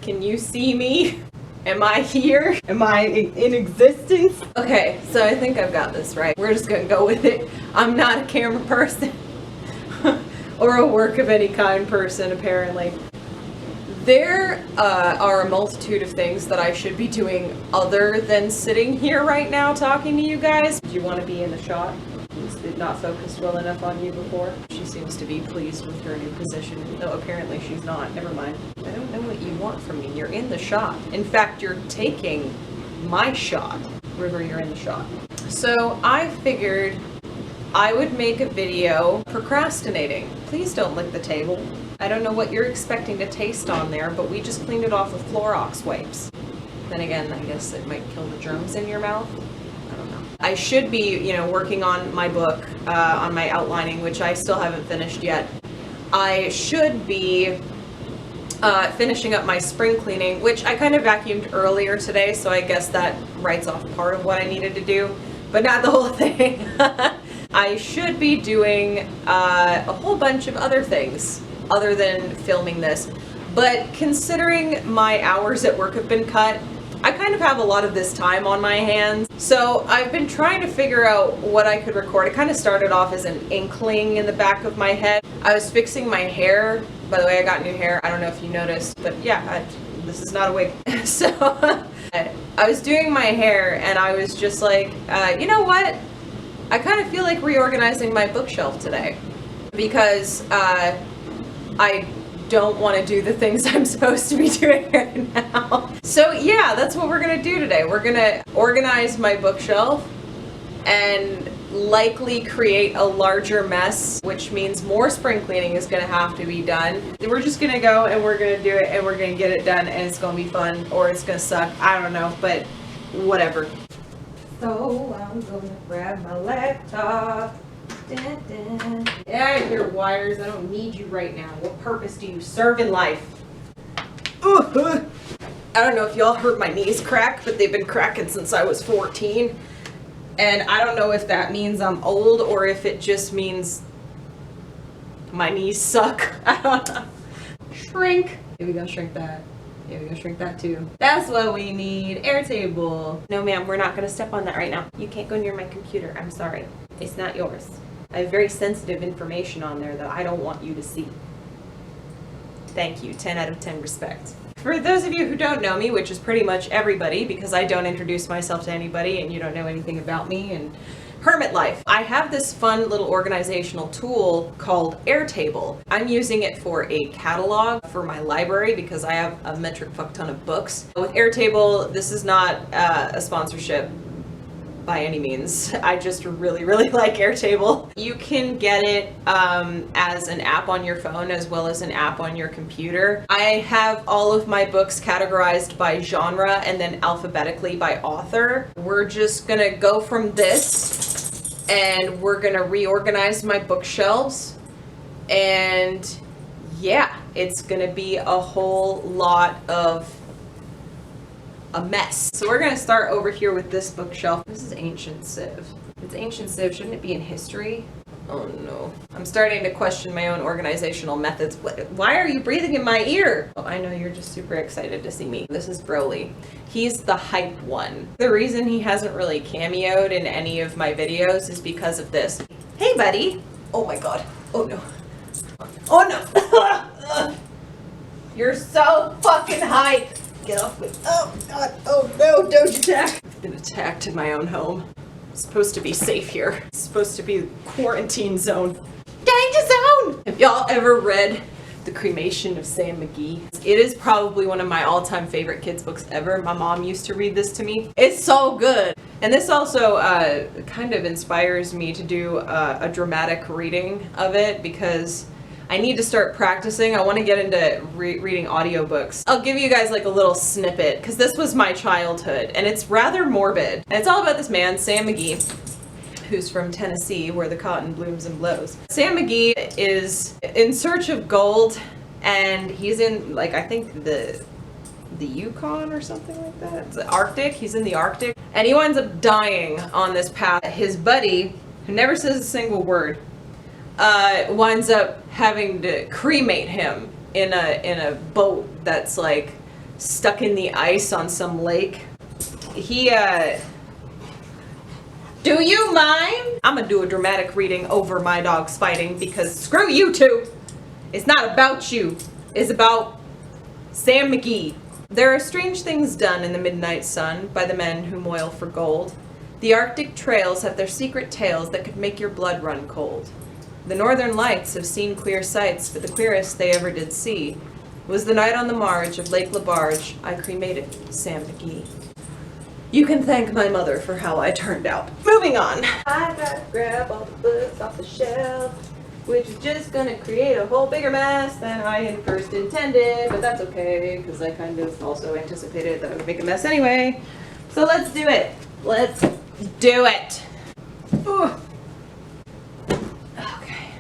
Can you see me? Am I here? Am I in existence? Okay, so I think I've got this right. We're just gonna go with it. I'm not a camera person or a work of any kind person, apparently. There are a multitude of things that I should be doing other than sitting here right now talking to you guys. Do you want to be in the shot? Did not focused well enough on you before. She seems to be pleased with her new position, though apparently she's not. Never mind. I don't know what you want from me. You're in the shot. In fact, you're taking my shot. River, you're in the shot. So I figured I would make a video procrastinating. Please don't lick the table. I don't know what you're expecting to taste on there, but we just cleaned it off with Clorox wipes. Then again, I guess it might kill the germs in your mouth. I don't know. I should be, working on my book, on my outlining, which I still haven't finished yet. I should be finishing up my spring cleaning, which I kind of vacuumed earlier today, so I guess that writes off part of what I needed to do, but not the whole thing. I should be doing a whole bunch of other things other than filming this, but considering my hours at work have been cut, I kind of have a lot of this time on my hands. So I've been trying to figure out what I could record. It kind of started off as an inkling in the back of my head. I was fixing my hair. By the way, I got new hair. I don't know if you noticed, but yeah, this is not a wig. So I was doing my hair and I was just like, you know what? I kind of feel like reorganizing my bookshelf today because I don't want to do the things I'm supposed to be doing right now. So yeah, that's what we're gonna do today. We're gonna organize my bookshelf and likely create a larger mess, which means more spring cleaning is gonna have to be done. We're just gonna go and we're gonna do it and we're gonna get it done and it's gonna be fun or it's gonna suck. I don't know, but whatever. So I'm gonna grab my laptop. Dun, dun. Yeah, your wires. I don't need you right now. What purpose do you serve in life? I don't know if y'all heard my knees crack, but they've been cracking since I was 14. And I don't know if that means I'm old or if it just means my knees suck. I don't know. Shrink. Here we go, shrink that. Here we go, shrink that too. That's what we need. Airtable. No ma'am, we're not gonna step on that right now. You can't go near my computer. I'm sorry. It's not yours. I have very sensitive information on there that I don't want you to see. Thank you. 10 out of 10 respect. For those of you who don't know me, which is pretty much everybody because I don't introduce myself to anybody and you don't know anything about me and hermit life, I have this fun little organizational tool called Airtable. I'm using it for a catalog for my library because I have a metric fuck ton of books. With Airtable, this is not a sponsorship by any means. I just really like Airtable. You can get it as an app on your phone as well as an app on your computer. I have all of my books categorized by genre and then alphabetically by author. We're just gonna go from this and we're gonna reorganize my bookshelves, and yeah, it's gonna be a whole lot of a mess. So we're gonna start over here with this bookshelf. This is Ancient Civ. It's Ancient Civ, shouldn't it be in history? Oh no. I'm starting to question my own organizational methods. Why are you breathing in my ear? Oh, I know you're just super excited to see me. This is Broly. He's the hype one. The reason he hasn't really cameoed in any of my videos is because of this. Hey buddy. Oh my god. Oh no. Oh no. You're so fucking hype. Get off me. Oh god. Oh no, don't attack. I've been attacked in my own home. I'm supposed to be safe here. It's supposed to be a quarantine zone. Danger zone! Have y'all ever read The Cremation of Sam McGee? It is probably one of my all-time favorite kids books ever. My mom used to read this to me. It's so good. And this also kind of inspires me to do a dramatic reading of it because I need to start practicing. I want to get into reading audiobooks. I'll give you guys like a little snippet because this was my childhood and it's rather morbid. And it's all about this man, Sam McGee, who's from Tennessee where the cotton blooms and blows. Sam McGee is in search of gold and he's in like, I think the Yukon or something like that. It's the Arctic. He's in the Arctic and he winds up dying on this path. His buddy, who never says a single word, winds up having to cremate him in a boat that's like stuck in the ice on some lake. Do you mind? I'm gonna do a dramatic reading over my dogs fighting because screw you two. It's not about you. It's about Sam McGee. There are strange things done in the midnight sun by the men who moil for gold. The Arctic trails have their secret tales that could make your blood run cold. The northern lights have seen queer sights, but the queerest they ever did see was the night on the marge of Lake LaBarge I cremated Sam McGee. You can thank my mother for how I turned out. Moving on. I gotta grab all the books off the shelf, which is just gonna create a whole bigger mess than I had first intended, but that's okay, because I kind of also anticipated that I would make a mess anyway. So let's do it. Let's do it. Ooh. Okay.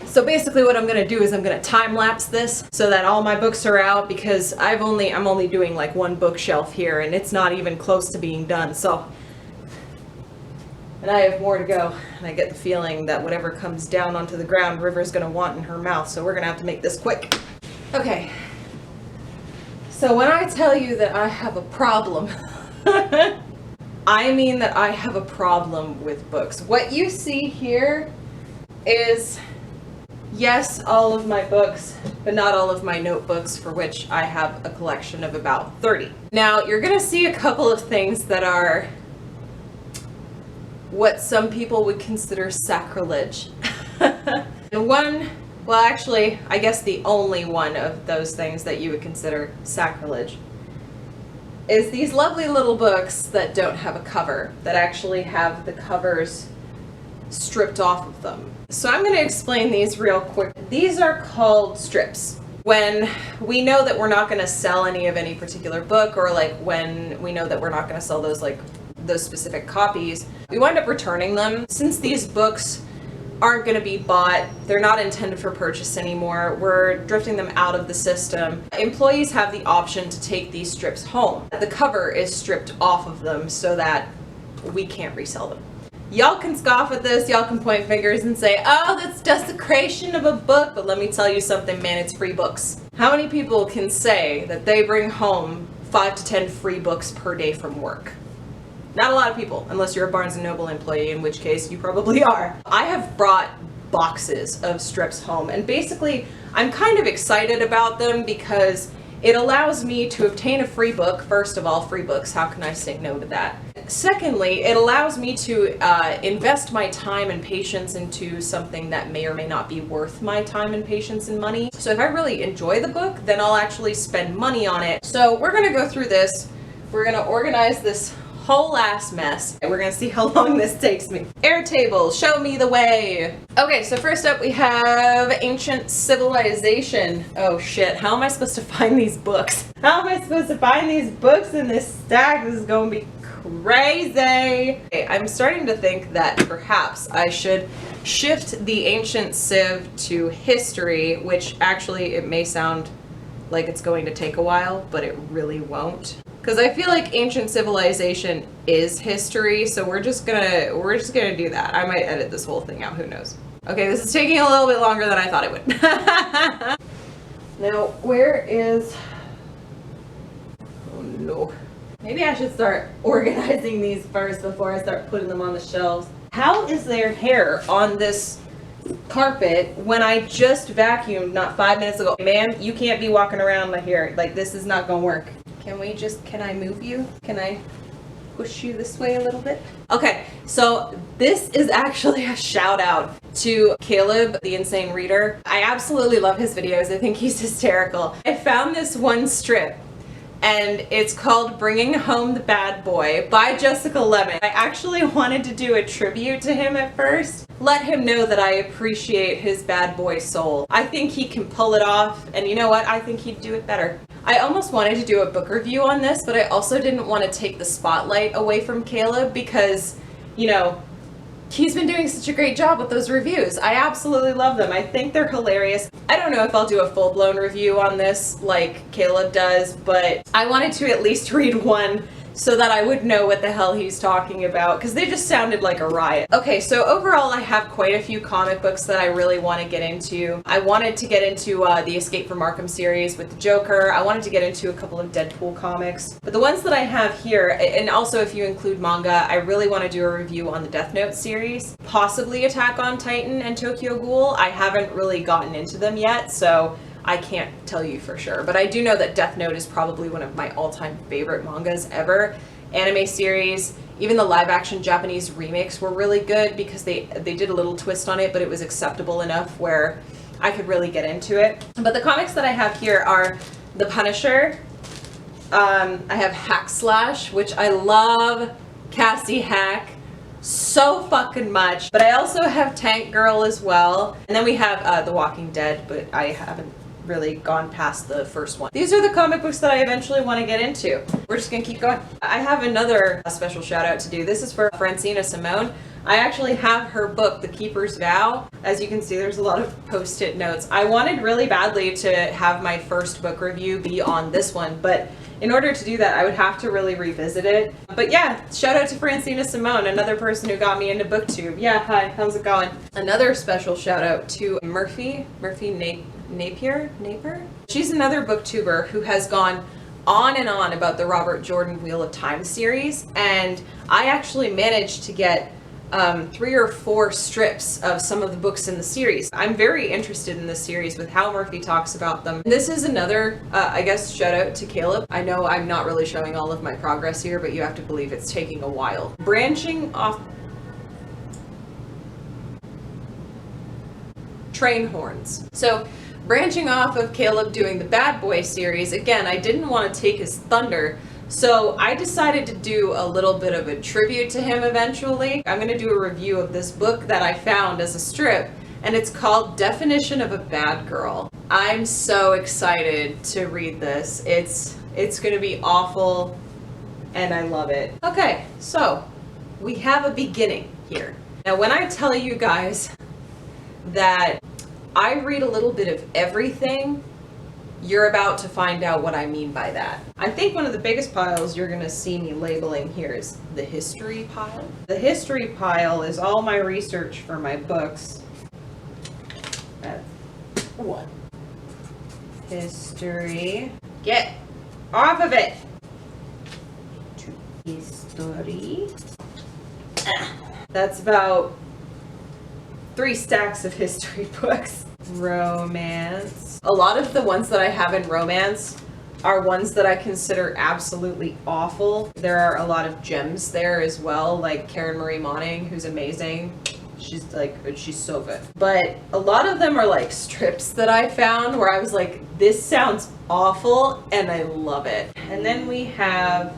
So basically what I'm gonna do is I'm gonna time lapse this so that all my books are out, because I'm only doing like one bookshelf here and it's not even close to being done. So, and I have more to go, and I get the feeling that whatever comes down onto the ground, River's gonna want in her mouth, so we're gonna have to make this quick. Okay. So when I tell you that I have a problem, I mean that I have a problem with books. What you see here is, yes, all of my books, but not all of my notebooks, for which I have a collection of about 30. Now, you're gonna see a couple of things that are what some people would consider sacrilege. And one, well actually, I guess the only one of those things that you would consider sacrilege is these lovely little books that don't have a cover, that actually have the covers stripped off of them. So I'm going to explain these real quick. These are called strips. When we know that we're not going to sell any of any particular book, or like when we know that we're not going to sell those specific copies, we wind up returning them. Since these books aren't going to be bought, they're not intended for purchase anymore, we're drifting them out of the system. Employees have the option to take these strips home. The cover is stripped off of them so that we can't resell them. Y'all can scoff at this, y'all can point fingers and say, oh, that's desecration of a book, but let me tell you something, man, it's free books. How many people can say that they bring home 5 to 10 free books per day from work? Not a lot of people, unless you're a Barnes & Noble employee, in which case you probably are. I have brought boxes of strips home, and basically I'm kind of excited about them because it allows me to obtain a free book. First of all, free books, how can I say no to that? Secondly, it allows me to invest my time and patience into something that may or may not be worth my time and patience and money. So if I really enjoy the book, then I'll actually spend money on it. So we're gonna go through this. We're gonna organize this whole ass mess, and we're gonna see how long this takes me. Airtable, show me the way. Okay, so first up we have Ancient Civilization. Oh shit, how am I supposed to find these books? How am I supposed to find these books in this stack? This is gonna be crazy. Okay, I'm starting to think that perhaps I should shift the Ancient Civ to history, which actually it may sound like it's going to take a while, but it really won't. Because I feel like Ancient Civilization is history, so we're just gonna do that. I might edit this whole thing out, who knows. Okay, this is taking a little bit longer than I thought it would. Now, where is... Oh no. Maybe I should start organizing these first before I start putting them on the shelves. How is there hair on this carpet when I just vacuumed not 5 minutes ago? Ma'am, you can't be walking around here. Like, this is not gonna work. Can I move you? Can I push you this way a little bit? Okay, so this is actually a shout out to Caleb, the Insane Reader. I absolutely love his videos. I think he's hysterical. I found this one strip, and it's called Bringing Home the Bad Boy by Jessica Lemon. I actually wanted to do a tribute to him at first. Let him know that I appreciate his bad boy soul. I think he can pull it off, and you know what? I think he'd do it better. I almost wanted to do a book review on this, but I also didn't want to take the spotlight away from Caleb because, you know, he's been doing such a great job with those reviews. I absolutely love them. I think they're hilarious. I don't know if I'll do a full-blown review on this like Caleb does, but I wanted to at least read one so that I would know what the hell he's talking about, because they just sounded like a riot. Okay, so overall I have quite a few comic books that I really want to get into. I wanted to get into the Escape from Arkham series with the Joker. I wanted to get into a couple of Deadpool comics. But the ones that I have here, and also if you include manga, I really want to do a review on the Death Note series. Possibly Attack on Titan and Tokyo Ghoul. I haven't really gotten into them yet, so I can't tell you for sure, but I do know that Death Note is probably one of my all-time favorite mangas ever. Anime series, even the live-action Japanese remakes were really good because they did a little twist on it, but it was acceptable enough where I could really get into it. But the comics that I have here are The Punisher. I have Hack Slash, which I love Cassie Hack so fucking much. But I also have Tank Girl as well. And then we have The Walking Dead, but I haven't really gone past the first one. These are the comic books that I eventually want to get into. We're just gonna keep going. I have another special shout out to do. This is for Francina Simone. I actually have her book, The Keeper's Vow. As you can see, there's a lot of post-it notes. I wanted really badly to have my first book review be on this one, but in order to do that, I would have to really revisit it. But yeah, shout out to Francina Simone, another person who got me into BookTube. Yeah, hi, how's it going? Another special shout out to Merphy Napier? She's another booktuber who has gone on and on about the Robert Jordan Wheel of Time series, and I actually managed to get 3 or 4 strips of some of the books in the series. I'm very interested in this series with how Merphy talks about them. This is another, I guess, shout out to Caleb. I know I'm not really showing all of my progress here, but you have to believe it's taking a while. Branching off train horns. So branching off of Caleb doing the Bad Boy series, again, I didn't want to take his thunder, so I decided to do a little bit of a tribute to him eventually. I'm going to do a review of this book that I found as a strip, and it's called Definition of a Bad Girl. I'm so excited to read this. It's going to be awful, and I love it. Okay, so we have a beginning here. Now, when I tell you guys that I read a little bit of everything, you're about to find out what I mean by that. I think one of the biggest piles you're gonna see me labeling here is the history pile. The history pile is all my research for my books. That's one. History. Get off of it. History. That's about 3 stacks of history books. Romance. A lot of the ones that I have in romance are ones that I consider absolutely awful. There are a lot of gems there as well, like Karen Marie Moning, who's amazing. She's so good. But a lot of them are like strips that I found where I was like, this sounds awful, and I love it. And then we have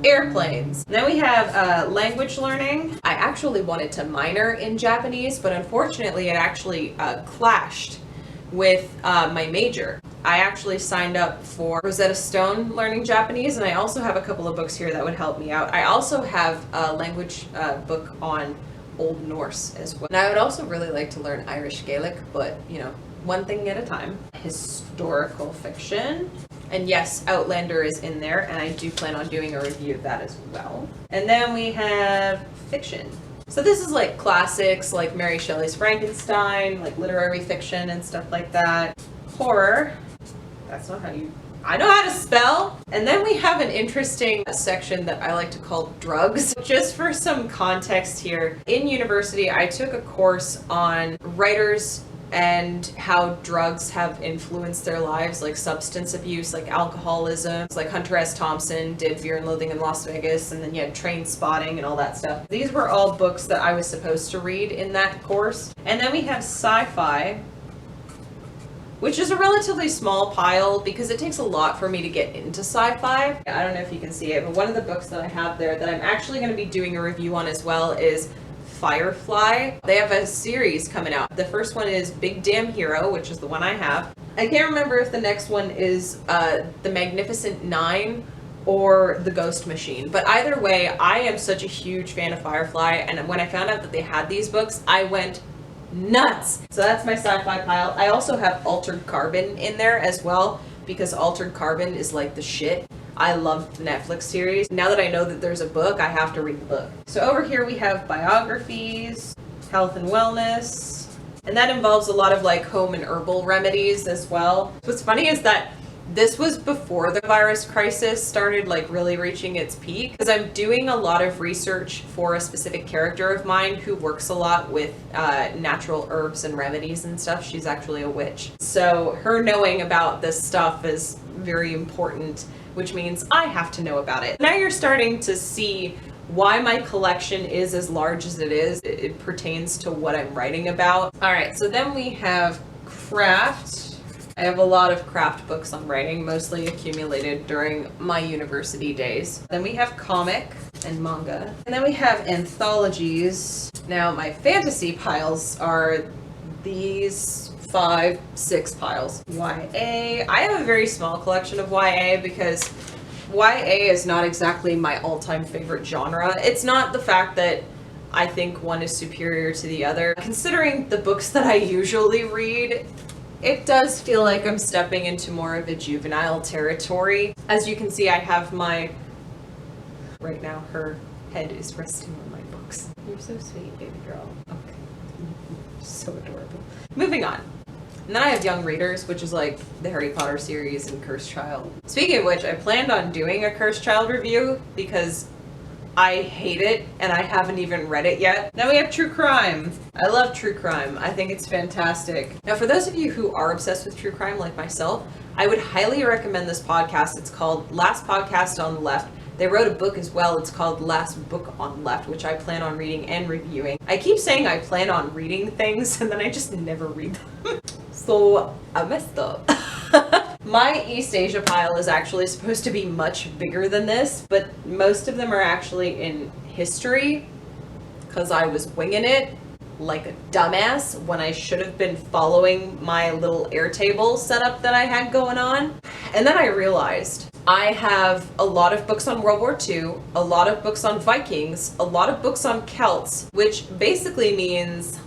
airplanes. Then we have language learning. I actually wanted to minor in Japanese, but unfortunately it actually clashed with my major. I actually signed up for Rosetta Stone learning Japanese, and I also have a couple of books here that would help me out. I also have a language book on Old Norse as well. And I would also really like to learn Irish Gaelic, but you know, one thing at a time. Historical fiction. And yes, Outlander is in there, and I do plan on doing a review of that as well. And then we have fiction. So this is like classics, like Mary Shelley's Frankenstein, like literary fiction and stuff like that. Horror. That's not how you... I know how to spell. And then we have an interesting section that I like to call drugs. Just for some context here, in university, I took a course on writers and how drugs have influenced their lives, like substance abuse, like alcoholism. It's like Hunter S. Thompson did Fear and Loathing in Las Vegas, and then you had Train Spotting and all that stuff. These were all books that I was supposed to read in that course. And then we have sci-fi, which is a relatively small pile because it takes a lot for me to get into sci-fi. I don't know if you can see it, but one of the books that I have there that I'm actually going to be doing a review on as well is Firefly. They have a series coming out. The first one is Big Damn Hero, which is the one I have. I can't remember if the next one is The Magnificent Nine or The Ghost Machine, but either way, I am such a huge fan of Firefly, and when I found out that they had these books, I went nuts. So that's my sci-fi pile. I also have Altered Carbon in there as well, because Altered Carbon is like the shit. I loved the Netflix series. Now that I know that there's a book, I have to read the book. So over here we have biographies, health and wellness, and that involves a lot of like home and herbal remedies as well. What's funny is that this was before the virus crisis started like really reaching its peak, because I'm doing a lot of research for a specific character of mine who works a lot with natural herbs and remedies and stuff. She's actually a witch. So her knowing about this stuff is very important, which means I have to know about it. Now you're starting to see why my collection is as large as it is. It pertains to what I'm writing about. All right, so then we have craft. I have a lot of craft books on writing, mostly accumulated during my university days. Then we have comic and manga. And then we have anthologies. Now my fantasy piles are these 5, 6 piles. YA. I have a very small collection of YA because YA is not exactly my all-time favorite genre. It's not the fact that I think one is superior to the other. Considering the books that I usually read, it does feel like I'm stepping into more of a juvenile territory. As you can see, I have right now her head is resting on my books. You're so sweet, baby girl. Okay. So adorable. Moving on. And then I have Young Readers, which is like the Harry Potter series and Cursed Child. Speaking of which, I planned on doing a Cursed Child review because I hate it and I haven't even read it yet. Now we have true crime. I love true crime. I think it's fantastic. Now for those of you who are obsessed with true crime like myself, I would highly recommend this podcast. It's called Last Podcast on the Left. They wrote a book as well. It's called Last Book on Left, which I plan on reading and reviewing. I keep saying I plan on reading things and then I just never read them. So I messed up. My East Asia pile is actually supposed to be much bigger than this, but most of them are actually in history because I was winging it like a dumbass when I should have been following my little Airtable setup that I had going on. And then I realized I have a lot of books on World War II, a lot of books on Vikings, a lot of books on Celts, which basically means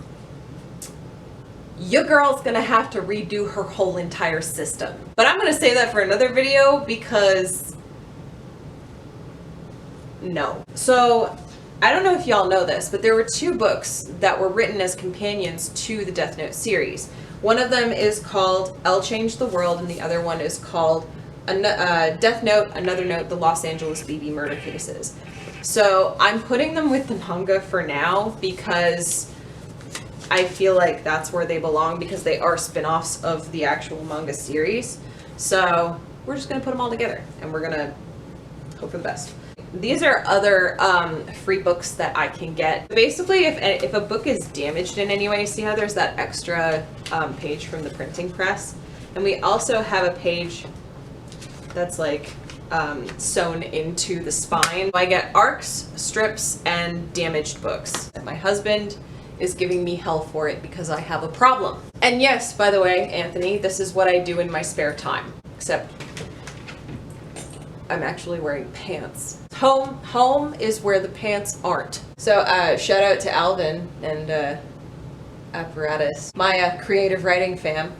your girl's gonna have to redo her whole entire system. But I'm gonna save that for another video because no. So I don't know if y'all know this, but there were 2 books that were written as companions to the Death Note series. One of them is called I'll Change the World, and the other one is called Death Note, Another Note, The Los Angeles BB Murder Cases. So I'm putting them with the manga for now because I feel like that's where they belong because they are spin-offs of the actual manga series. So we're just gonna put them all together and we're gonna hope for the best. These are other free books that I can get. Basically, if a book is damaged in any way, see how there's that extra page from the printing press? And we also have a page that's like sewn into the spine. I get arcs, strips, and damaged books. And my husband is giving me hell for it because I have a problem. And yes, by the way, Anthony, this is what I do in my spare time. Except I'm actually wearing pants. Home is where the pants aren't. So shout out to Alvin and Apparatus, my creative writing fam.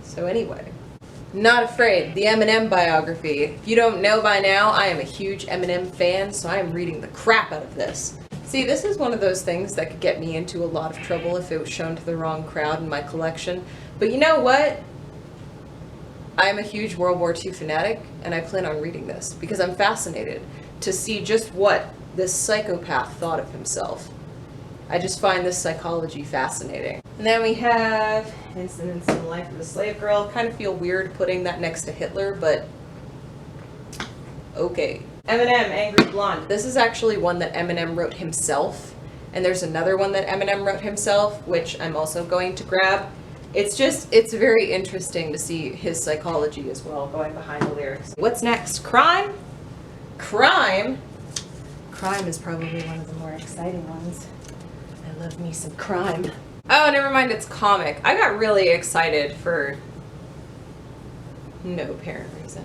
So anyway. Not Afraid, the Eminem biography. If you don't know by now, I am a huge Eminem fan, so I am reading the crap out of this. See, this is one of those things that could get me into a lot of trouble if it was shown to the wrong crowd in my collection. But you know what? I'm a huge World War II fanatic, and I plan on reading this because I'm fascinated to see just what this psychopath thought of himself. I just find this psychology fascinating. And then we have Incidents in the Life of a Slave Girl. Kind of feel weird putting that next to Hitler, but okay. Eminem, Angry Blonde. This is actually one that Eminem wrote himself, and there's another one that Eminem wrote himself, which I'm also going to grab. It's very interesting to see his psychology as well, going behind the lyrics. What's next? Crime? Crime? Crime is probably one of the more exciting ones. I love me some crime. Oh, never mind, it's comic. I got really excited for no apparent reason.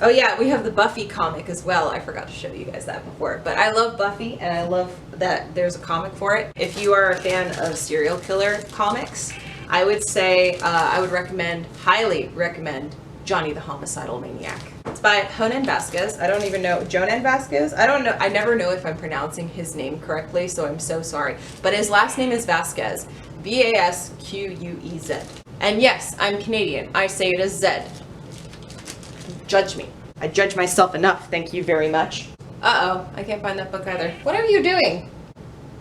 Oh yeah, we have the Buffy comic as well. I forgot to show you guys that before. But I love Buffy, and I love that there's a comic for it. If you are a fan of serial killer comics, I would say I would recommend, highly recommend, Johnny the Homicidal Maniac. It's by Jonan Vasquez. I don't even know, Jonan Vasquez? I don't know, I never know if I'm pronouncing his name correctly, so I'm so sorry. But his last name is Vasquez, V-A-S-Q-U-E-Z. And yes, I'm Canadian. I say it as Zed. Judge me. I judge myself enough, thank you very much. Uh-oh, I can't find that book either. What are you doing?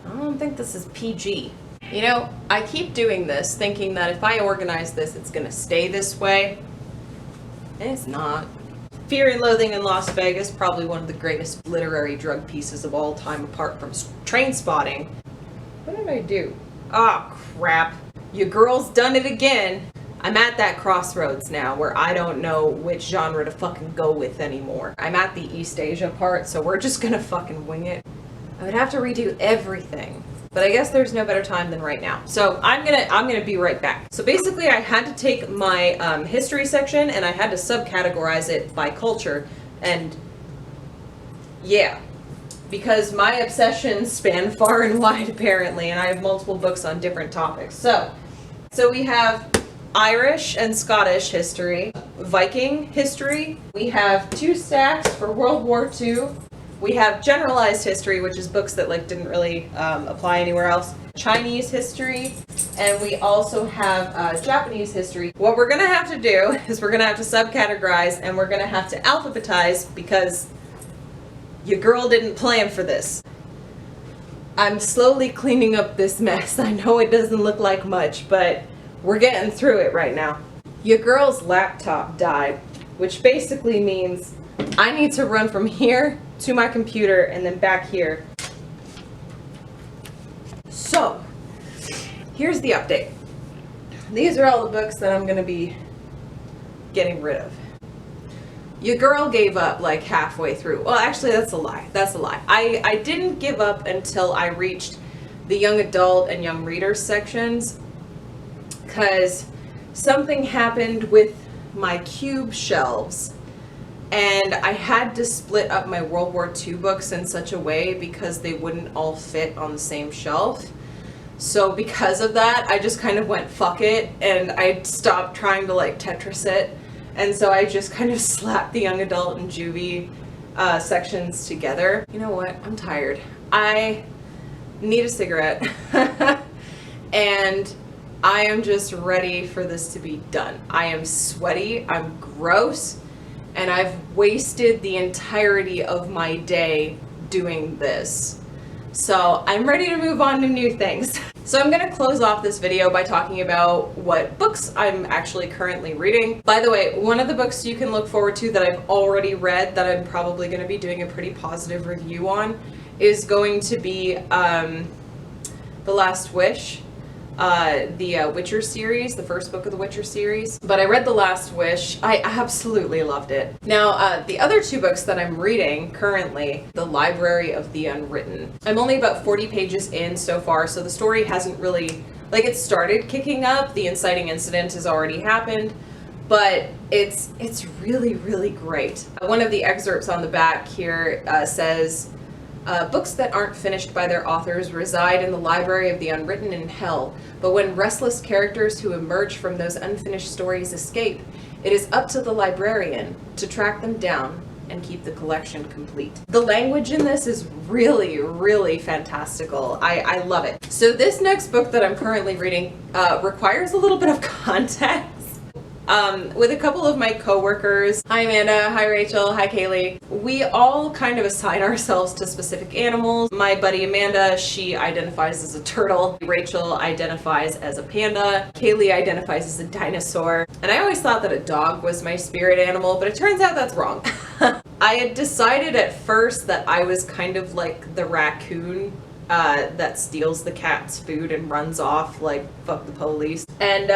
I don't think this is PG. You know, I keep doing this thinking that if I organize this, it's gonna stay this way. And it's not. Fear and Loathing in Las Vegas, probably one of the greatest literary drug pieces of all time, apart from Trainspotting. What did I do? Oh, crap. Your girl's done it again. I'm at that crossroads now where I don't know which genre to fucking go with anymore. I'm at the East Asia part, so we're just gonna fucking wing it. I would have to redo everything. But I guess there's no better time than right now. So I'm gonna be right back. So basically I had to take my history section and I had to subcategorize it by culture. And yeah, because my obsessions span far and wide apparently, and I have multiple books on different topics. So we have Irish and Scottish history, Viking history. We have 2 stacks for World War II. We have generalized history, which is books that like didn't really apply anywhere else. Chinese history, and we also have Japanese history. What we're gonna have to do is we're gonna have to subcategorize and we're gonna have to alphabetize because your girl didn't plan for this. I'm slowly cleaning up this mess. I know it doesn't look like much, but we're getting through it right now. Your girl's laptop died, which basically means I need to run from here to my computer and then back here. So, here's the update. These are all the books that I'm gonna be getting rid of. Your girl gave up like halfway through. Well, actually, that's a lie. That's a lie. I didn't give up until I reached the young adult and young readers sections, because something happened with my cube shelves. And I had to split up my World War II books in such a way because they wouldn't all fit on the same shelf. So because of that, I just kind of went fuck it, and I stopped trying to like Tetris it. And so I just kind of slapped the young adult and juvie sections together. You know what? I'm tired. I need a cigarette. And I am just ready for this to be done. I am sweaty, I'm gross, and I've wasted the entirety of my day doing this. So I'm ready to move on to new things. So I'm gonna close off this video by talking about what books I'm actually currently reading. By the way, one of the books you can look forward to that I've already read that I'm probably gonna be doing a pretty positive review on is going to be The Last Wish. The Witcher series, the first book of the Witcher series. But I read The Last Wish. I absolutely loved it. Now, the other 2 books that I'm reading currently, The Library of the Unwritten. I'm only about 40 pages in so far, so the story hasn't really, like, it started kicking up. The inciting incident has already happened, but it's really, really great. One of the excerpts on the back here says, books that aren't finished by their authors reside in the library of the unwritten in hell, but when restless characters who emerge from those unfinished stories escape, it is up to the librarian to track them down and keep the collection complete. The language in this is really, really fantastical. I love it. So this next book that I'm currently reading requires a little bit of context. With a couple of my coworkers, hi Amanda, hi Rachel, hi Kaylee, we all kind of assign ourselves to specific animals. My buddy Amanda, she identifies as a turtle. Rachel identifies as a panda. Kaylee identifies as a dinosaur. And I always thought that a dog was my spirit animal, but it turns out that's wrong. I had decided at first that I was kind of like the raccoon that steals the cat's food and runs off like fuck the police. And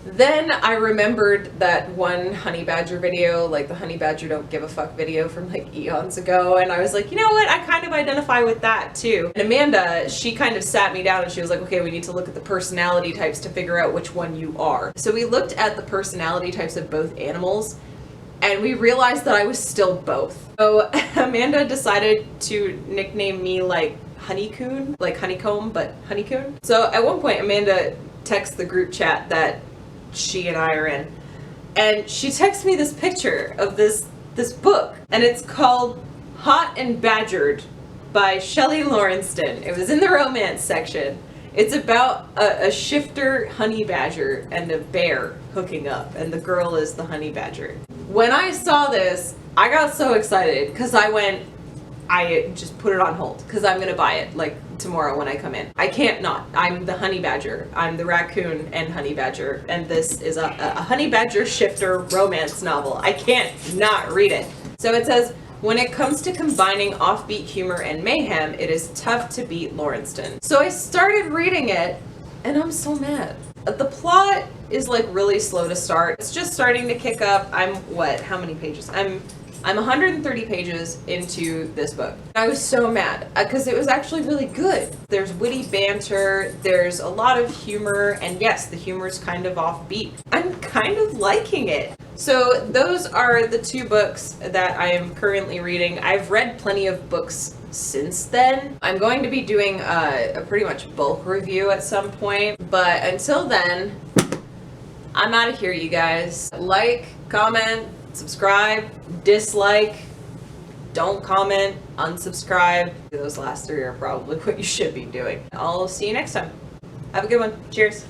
then I remembered that one honey badger video, like the honey badger don't give a fuck video from like eons ago, and I was like, you know what, I kind of identify with that too. And Amanda, she kind of sat me down and she was like, okay, we need to look at the personality types to figure out which one you are. So we looked at the personality types of both animals, and we realized that I was still both. So Amanda decided to nickname me like Honeycoon, like honeycomb, but Honeycoon. So at one point Amanda text the group chat that she and I are in. And she texted me this picture of this book, and it's called Hot and Badgered by Shelley Lawrenston. It was in the romance section. It's about a shifter honey badger and a bear hooking up, and the girl is the honey badger. When I saw this, I got so excited because I just put it on hold because I'm gonna buy it like tomorrow when I come in. I can't not. I'm the honey badger. I'm the raccoon and honey badger, and this is a honey badger shifter romance novel. I can't not read it. So it says, when it comes to combining offbeat humor and mayhem, it is tough to beat Lawrenston. So I started reading it, and I'm so mad. The plot is like really slow to start. It's just starting to kick up. How many pages? I'm 130 pages into this book. I was so mad because it was actually really good. There's witty banter, there's a lot of humor, and yes, the humor's kind of offbeat. I'm kind of liking it. So those are the two books that I am currently reading. I've read plenty of books since then. I'm going to be doing a pretty much bulk review at some point, but until then, I'm out of here, you guys. Like, comment, subscribe, dislike, don't comment, unsubscribe. Those last three are probably what you should be doing. I'll see you next time. Have a good one. Cheers.